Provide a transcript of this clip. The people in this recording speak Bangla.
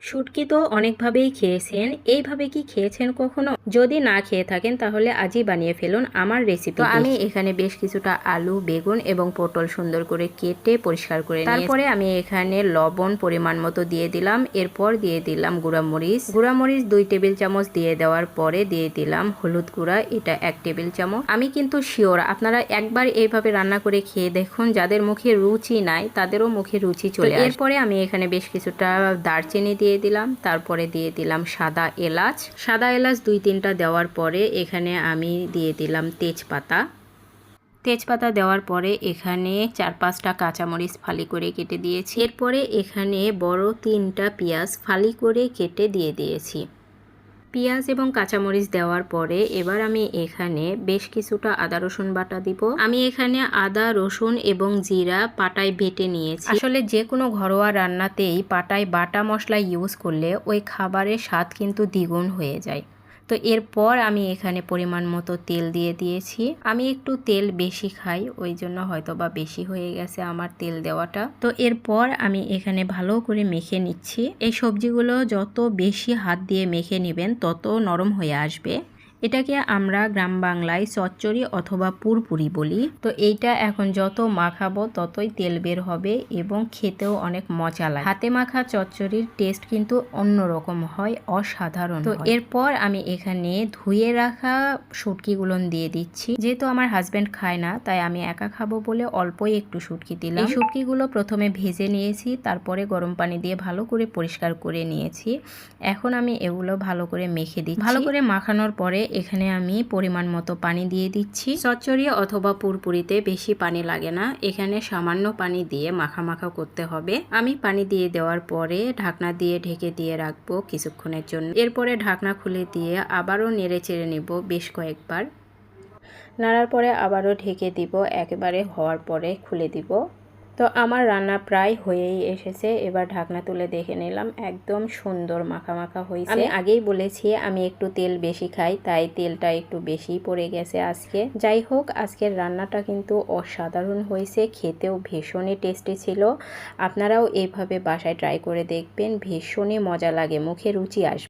শুটকি তো অনেকভাবেই খেয়েছেন, এইভাবে কি খেয়েছেন কখনো? যদি না খেয়ে থাকেন তাহলে আজই বানিয়ে ফেলুন আমার রেসিপি। তো আমি এখানে বেশ কিছুটা আলু, বেগুন এবং পটল সুন্দর করে কেটে পরিষ্কার করে নিয়ে তারপরে আমি এখানে লবণ পরিমাণ মতো দিয়ে দিলাম। এরপর দিয়ে দিলাম গুঁড়ামরিচ 2 টেবিল চামচ দিয়ে দেওয়ার পরে দিয়ে দিলাম হলুদ গুঁড়া, এটা 1 টেবিল চামচ। আমি কিন্তু শিওর আপনারা একবার এইভাবে রান্না করে খেয়ে দেখুন, যাদের মুখে রুচি নাই তাদেরও মুখে রুচি চলে আসবে। এরপরে আমি এখানে বেশ কিছুটা দারচিনি দিয়ে দিলাম, তারপরে দিয়ে দিলাম সাদা এলাচ 2-3টা দেওয়ার পরে এখানে আমি দিয়ে দিলাম তেজপাতা দেওয়ার পরে এখানে 4-5টা কাঁচামরিচ ফালি করে কেটে দিয়েছি। এরপরে এখানে বড় 3টা পেঁয়াজ ফালি করে কেটে দিয়ে দিয়েছি। পেঁয়াজ এবং কাঁচামরিচ দেওয়ার পরে এবার আমি এখানে বেশ কিছুটা আদা রসুন বাটা দিব। আমি এখানে আদা রসুন এবং জিরা পাটায় বেটে নিয়েছি। আসলে যে কোনো ঘরোয়া রান্নাতেই পাটায় বাটা মশলা ইউজ করলে ওই খাবারের স্বাদ কিন্তু দ্বিগুণ হয়ে যায়। তো এরপর আমি এখানে পরিমাণ মতো তেল দিয়ে দিয়েছি। আমি একটু তেল বেশি খাই, ওই জন্য হয়তো বা বেশি হয়ে গেছে আমার তেল দেওয়াটা। তো এরপর আমি এখানে ভালো করে মেখে নিচ্ছি। এই সবজিগুলো যত বেশি হাত দিয়ে মেখে নেবেন তত নরম হয়ে আসবে। এটাকে আমরা গ্রাম বাংলায় চচ্চড়ি অথবা পুরপুরি বলি। তো এইটা এখন যত মাখাবো ততই তেল বের হবে এবং খেতেও অনেক মজা লাগে। হাতে মাখা চচ্চড়ির টেস্ট কিন্তু অন্যরকম হয়, অসাধারণ। তো এরপর আমি এখানে ধুয়ে রাখা শুটকিগুলো দিয়ে দিচ্ছি। যেহেতু আমার হাজবেন্ড খায় না তাই আমি একা খাবো বলে অল্পই একটু শুটকি দিলাম। এই শুটকিগুলো প্রথমে ভেজে নিয়েছি, তারপরে গরম পানি দিয়ে ভালো করে পরিষ্কার করে নিয়েছি। এখন আমি এগুলো ভালো করে মেখে দিচ্ছি। ভালো করে মাখানোর পরে এখানে আমি পরিমাণ মতো পানি দিয়ে দিচ্ছি। চচ্চড়ি অথবা পুরপুরিতে বেশি পানি লাগে না, এখানে সামান্য পানি দিয়ে মাখা করতে হবে। আমি পানি দিয়ে দেওয়ার পরে ঢাকনা দিয়ে ঢেকে দিয়ে রাখবো কিছুক্ষণের জন্য। এরপরে ঢাকনা খুলে দিয়ে আবারও নেড়ে চেড়ে নেব বেশ কয়েকবার। নাড়ার পরে আবারও ঢেকে দিব, একেবারে হওয়ার পরে খুলে দিব। তো আমার রান্না প্রায় হয়েই এসেছে। এবার ঢাকনা তুলে দেখে নিলাম, একদম সুন্দর মাখা হয়েছে। আমি আগেই বলেছি আমি একটু তেল বেশি খাই, তাই তেলটা একটু বেশিই পড়ে গেছে আজকে। যাই হোক, আজকের রান্নাটা কিন্তু অসাধারণ হয়েছে, খেতেও ভীষণই টেস্টি ছিল। আপনারাও এইভাবে বাসায় ট্রাই করে দেখবেন, ভীষণই মজা লাগে, মুখে রুচি আসবে।